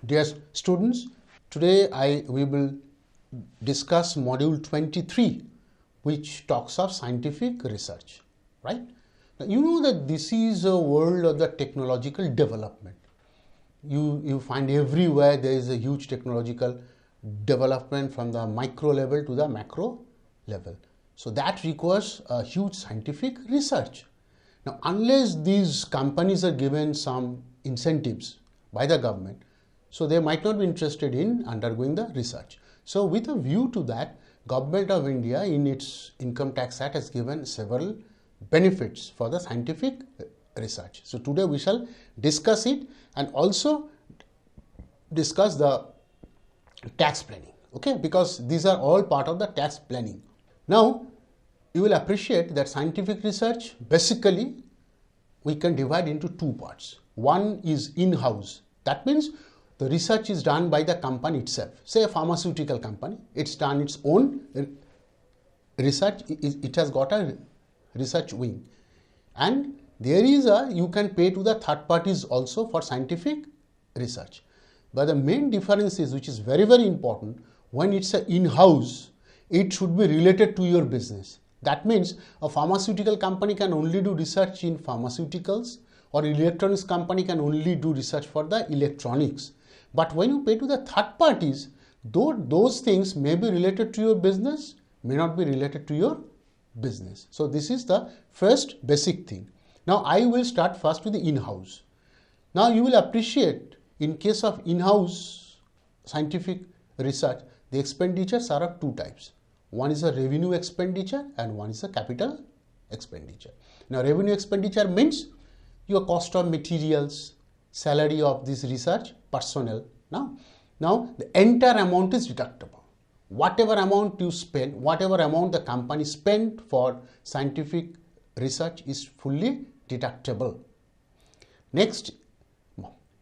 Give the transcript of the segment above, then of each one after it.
Dear students, today we will discuss module 23, which talks of scientific research, right? Now, you know that this is a world of the technological development. You find everywhere there is a huge technological development from the micro level to the macro level. So that requires a huge scientific research. Now, unless these companies are given some incentives by the government, so they might not be interested in undergoing the research. So with a view to that, Government of India in its Income Tax Act has given several benefits for the scientific research. So today we shall discuss it and also discuss the tax planning, okay, because these are all part of the tax planning. Now you will appreciate that scientific research basically we can divide into two parts. One is in-house. That means the research is done by the company itself. Say a pharmaceutical company, it's done its own research, it has got a research wing. And there is you can pay to the third parties also for scientific research. But the main difference is, which is very, very important, when it's a in-house, it should be related to your business. That means a pharmaceutical company can only do research in pharmaceuticals, or electronics company can only do research for the electronics. But when you pay to the third parties, though those things may be related to your business, may not be related to your business. So this is the first basic thing. Now I will start first with the in-house. Now you will appreciate in case of in-house scientific research, the expenditures are of two types. One is a revenue expenditure and one is a capital expenditure. Now revenue expenditure means your cost of materials, salary of this research personnel. Now the entire amount is deductible. Whatever amount you spend, whatever amount the company spent for scientific research is fully deductible. Next,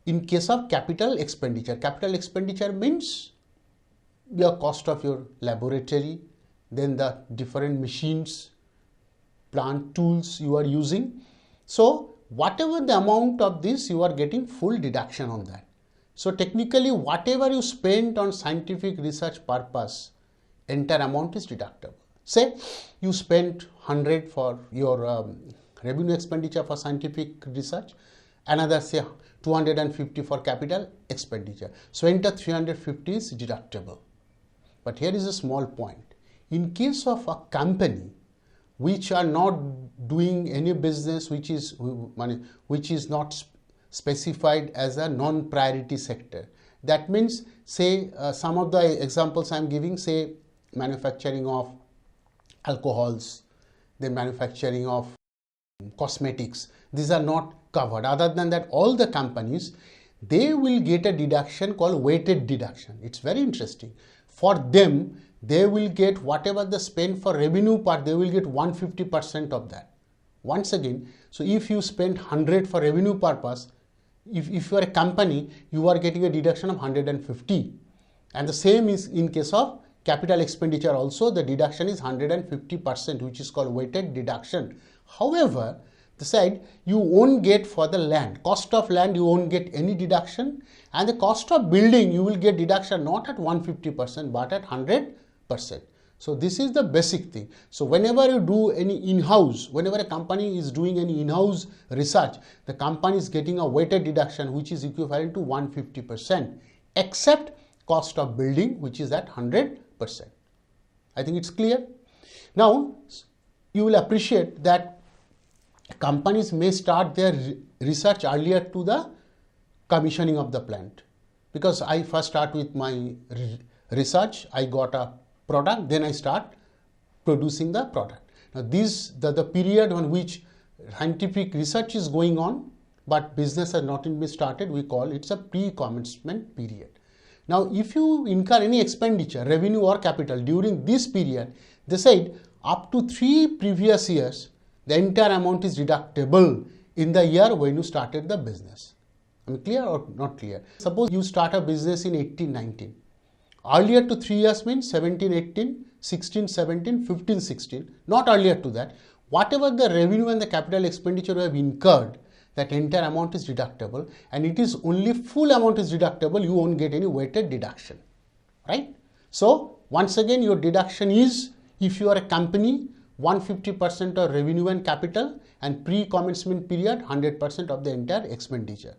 in case of capital expenditure means your cost of your laboratory, then the different machines, plant tools you are using. So whatever the amount of this, you are getting full deduction on that. So technically whatever you spent on scientific research purpose, entire amount is deductible. Say you spent 100 for your revenue expenditure for scientific research, another say 250 for capital expenditure. So enter 350 is deductible. But here is a small point. In case of a company which are not doing any business which is not specified as a non-priority sector. That means say some of the examples I am giving, say manufacturing of alcohols, then manufacturing of cosmetics, these are not covered. Other than that, all the companies, they will get a deduction called weighted deduction. It's very interesting. For them, they will get whatever they spend for revenue part, they will get 150% of that. Once again, so if you spend 100 for revenue purpose, if you are a company, you are getting a deduction of 150. And the same is in case of capital expenditure also, the deduction is 150%, which is called weighted deduction. However, the side you won't get for the land, cost of land you won't get any deduction, and the cost of building you will get deduction not at 150% but at 100%. So this is the basic thing. So whenever you do any in-house, whenever a company is doing any in-house research, the company is getting a weighted deduction which is equivalent to 150%, except cost of building, which is at 100%. I think it's clear. Now you will appreciate that companies may start their research earlier to the commissioning of the plant, because I first start with my research, I got a product, then I start producing the product. Now this the period on which scientific research is going on but business has not been started, we call it's a pre-commencement period. Now if you incur any expenditure, revenue or capital during this period, they said up to 3 previous years The entire amount is deductible in the year when you started the business. Am I clear or not clear? Suppose you start a business in 18-19. Earlier to 3 years means 17-18, 16-17, 15-16. Not earlier to that. Whatever the revenue and the capital expenditure you have incurred, that entire amount is deductible, and it is only full amount is deductible. You won't get any weighted deduction, right? So once again, your deduction is, if you are a company, 150% of revenue and capital, and pre-commencement period 100% of the entire expenditure,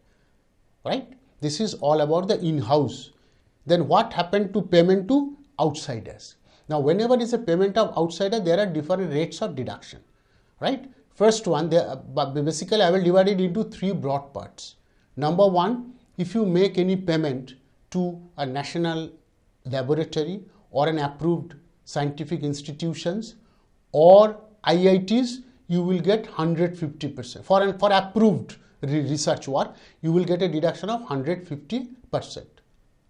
right? This is all about the in-house. Then what happened to payment to outsiders? Now whenever it is a payment of outsider, there are different rates of deduction, right? First one, basically I will divide it into 3 broad parts. Number 1, if you make any payment to a national laboratory or an approved scientific institutions or IITs, you will get 150%. For approved research work, you will get a deduction of 150%,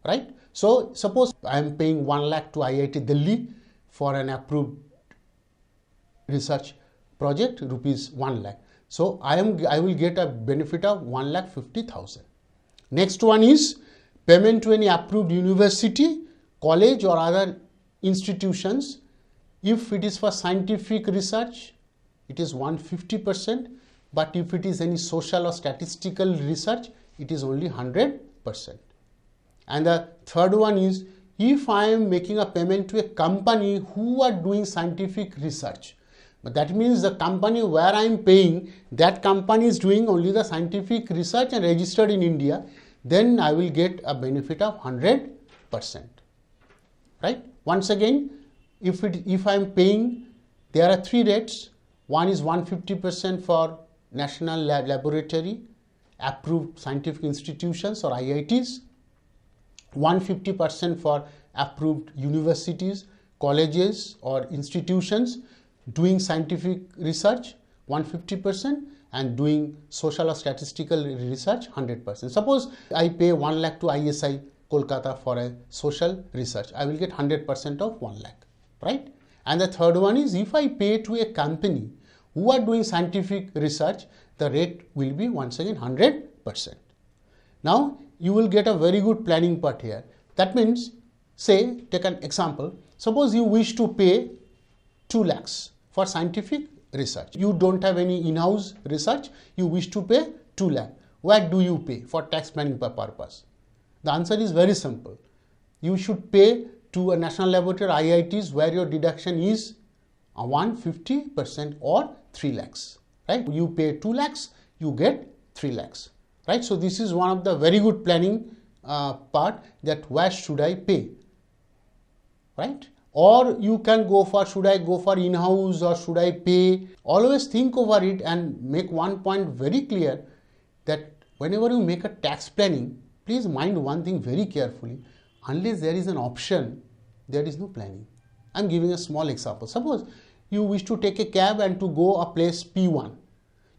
right? So suppose I am paying 1 lakh to IIT Delhi for an approved research project, rupees 1 lakh. So I will get a benefit of 1,50,000. Next one is payment to any approved university, college or other institutions. If it is for scientific research, it is 150%, but if it is any social or statistical research, it is only 100%. And the third one is, if I am making a payment to a company who are doing scientific research, but that means the company where I am paying, that company is doing only the scientific research and registered in India, then I will get a benefit of 100%, right? Once again, if I am paying, there are 3 rates. One is 150% for national laboratory, approved scientific institutions or IITs, 150% for approved universities, colleges or institutions doing scientific research, 150%, and doing social or statistical research, 100%. Suppose I pay 1 lakh to ISI Kolkata for a social research, I will get 100% of 1 lakh, right? And the third one is, if I pay to a company who are doing scientific research, the rate will be once again 100%. Now you will get a very good planning part here. That means, say, take an example. Suppose you wish to pay 2 lakhs for scientific research. You don't have any in-house research. You wish to pay 2 lakh. Where do you pay for tax planning purpose? The answer is very simple. You should pay to a national laboratory, IITs, where your deduction is 150% or 3 lakhs, right? You pay 2 lakhs, you get 3 lakhs, right? So this is one of the very good planning part, that where should I pay, right? Or you can go for, should I go for in-house or should I pay? Always think over it and make one point very clear, that whenever you make a tax planning, please mind one thing very carefully. Unless there is an option, there is no planning. I am giving a small example. Suppose you wish to take a cab and to go a place P1.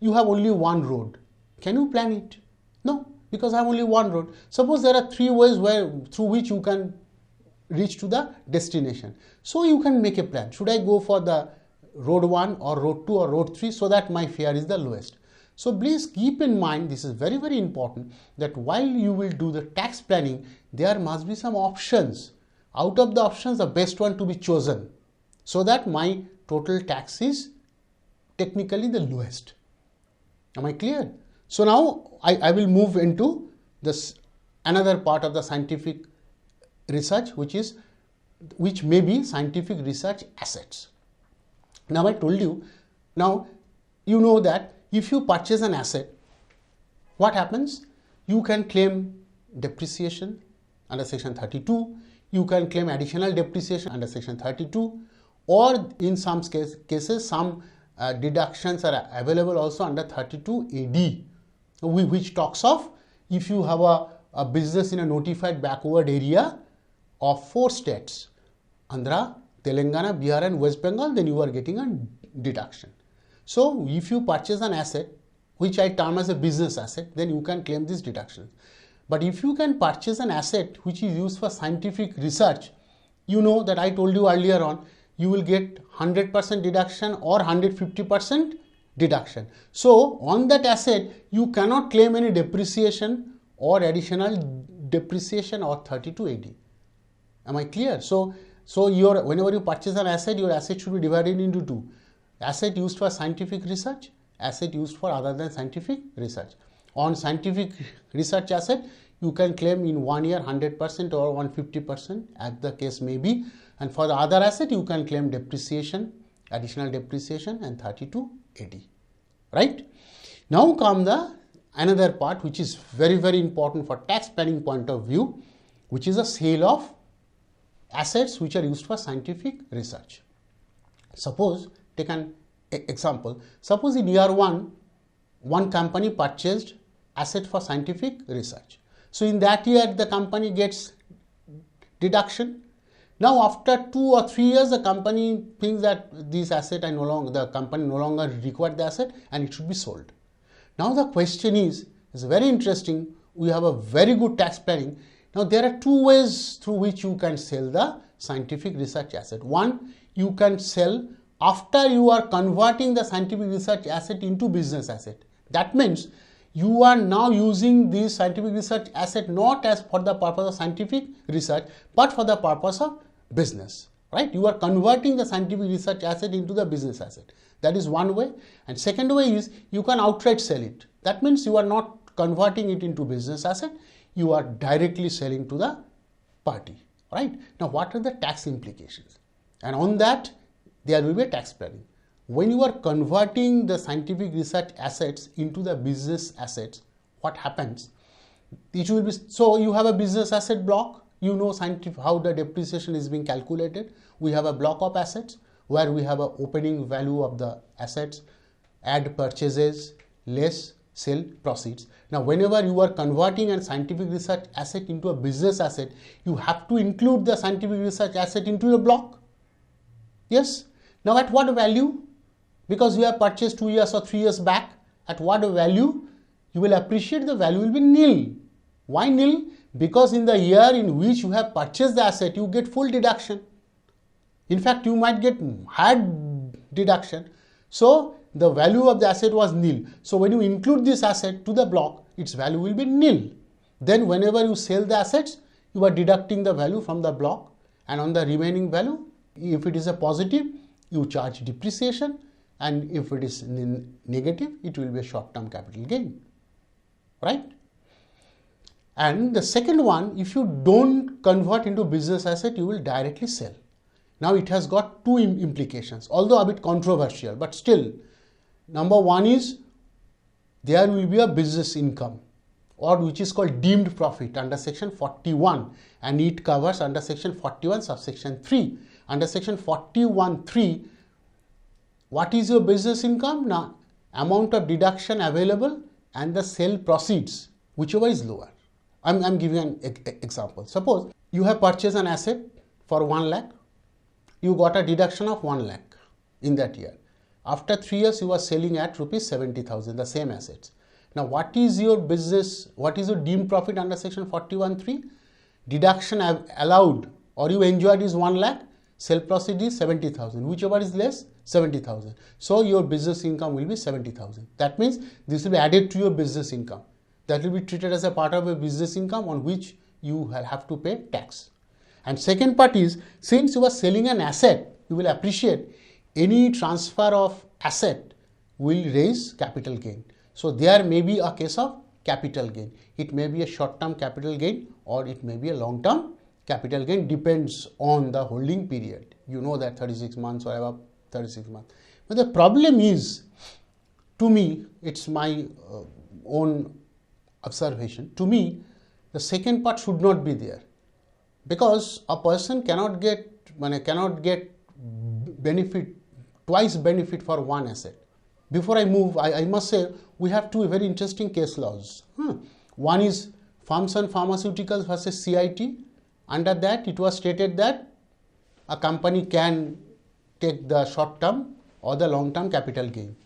You have only one road. Can you plan it? No, because I have only one road. Suppose there are 3 ways through which you can reach to the destination. So you can make a plan. Should I go for the road 1 or road 2 or road 3, so that my fare is the lowest? So please keep in mind, this is very, very important, that while you will do the tax planning, there must be some options. Out of the options, the best one to be chosen, so that my total tax is technically the lowest. Am I clear? So now I will move into this another part of the scientific research, which may be scientific research assets. Now I told you, now you know that if you purchase an asset, what happens? You can claim depreciation under section 32, you can claim additional depreciation under section 32, or in some cases some deductions are available also under 32 AD, which talks of, if you have a business in a notified backward area of 4 states, Andhra, Telangana, Bihar and West Bengal, then you are getting a deduction. So if you purchase an asset, which I term as a business asset, then you can claim this deduction. But if you can purchase an asset which is used for scientific research, you know that I told you earlier on, you will get 100% deduction or 150% deduction. So on that asset, you cannot claim any depreciation or additional depreciation or 32 AD. Am I clear? So whenever you purchase an asset, your asset should be divided into two. Asset used for scientific research, asset used for other than scientific research. On scientific research asset, you can claim in 1 year 100% or 150% as the case may be. And for the other asset, you can claim depreciation, additional depreciation and 32 AD. Right? Now come the another part which is very, very important for tax planning point of view, which is the sale of assets which are used for scientific research. Suppose, take an example. Suppose in year one company purchased asset for scientific research. So in that year, the company gets deduction. Now after 2 or 3 years, the company thinks that this asset the company no longer required the asset and it should be sold. Now the question is very interesting. We have a very good tax planning. Now there are two ways through which you can sell the scientific research asset. One, you can sell after you are converting the scientific research asset into business asset. That means you are now using this scientific research asset not as for the purpose of scientific research, but for the purpose of business, right? You are converting the scientific research asset into the business asset. That is one way. And second way is you can outright sell it. That means you are not converting it into business asset. You are directly selling to the party, right? Now, what are the tax implications? And on that, there will be a tax planning. When you are converting the scientific research assets into the business assets, what happens? It will be, so you have a business asset block. You know how the depreciation is being calculated. We have a block of assets where we have an opening value of the assets, add purchases, less sale proceeds. Now, whenever you are converting a scientific research asset into a business asset, you have to include the scientific research asset into the block. Yes. Now, at what value? Because you have purchased 2 years or 3 years back, at what value? You will appreciate the value will be nil. Why nil? Because in the year in which you have purchased the asset, you get full deduction. In fact, you might get higher deduction. So, the value of the asset was nil. So, when you include this asset to the block, its value will be nil. Then, whenever you sell the assets, you are deducting the value from the block, and on the remaining value, if it is a positive, you charge depreciation, and if it is negative, it will be a short-term capital gain, right? And the second one, if you don't convert into business asset, you will directly sell. Now, it has got two implications, although a bit controversial, but still, number one is there will be a business income, or which is called deemed profit under section 41, and it covers under section 41 subsection 3. Under section 41(3), what is your business income? Now, amount of deduction available and the sale proceeds, whichever is lower. I'm giving an example. Suppose you have purchased an asset for 1 lakh. You got a deduction of 1 lakh in that year. After 3 years, you are selling at rupees 70,000, the same assets. Now, what is your business, what is your deemed profit under section 41(3)? Deduction allowed or you enjoyed is 1 lakh, sale proceed is 70,000, whichever is less, 70,000. So, your business income will be 70,000. That means this will be added to your business income. That will be treated as a part of a business income on which you have to pay tax. And second part is, since you are selling an asset, you will appreciate any transfer of asset will raise capital gain. So, there may be a case of capital gain. It may be a short-term capital gain or it may be a long-term capital gain, depends on the holding period. You know that 36 months or above 36 months. But the problem is, to me, it's my own observation. To me, the second part should not be there, because a person cannot get benefit, twice benefit for one asset. Before I move, I must say we have two very interesting case laws. One is Farms and Pharmaceuticals versus CIT. Under that, it was stated that a company can take the short term or the long term capital gain.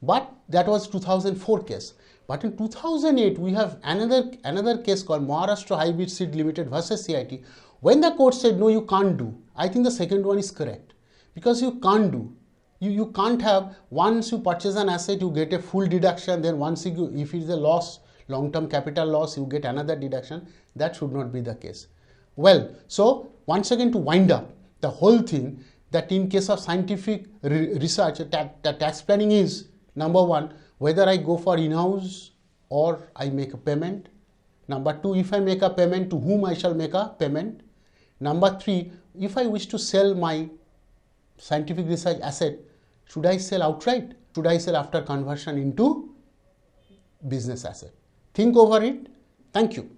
But that was 2004 case. But in 2008, we have another case called Maharashtra Hybrid Seed Limited versus CIT. When the court said, no, you can't do, I think the second one is correct. Because you can't do. You can't have, once you purchase an asset, you get a full deduction, then once you, if it is a loss, long-term capital loss, you get another deduction. That should not be the case. Well, so once again, to wind up the whole thing, that in case of scientific research, the tax planning is, number one, whether I go for in-house or I make a payment. Number two, if I make a payment, to whom I shall make a payment. Number three, if I wish to sell my scientific research asset, should I sell outright? Should I sell after conversion into business asset? Think over it. Thank you.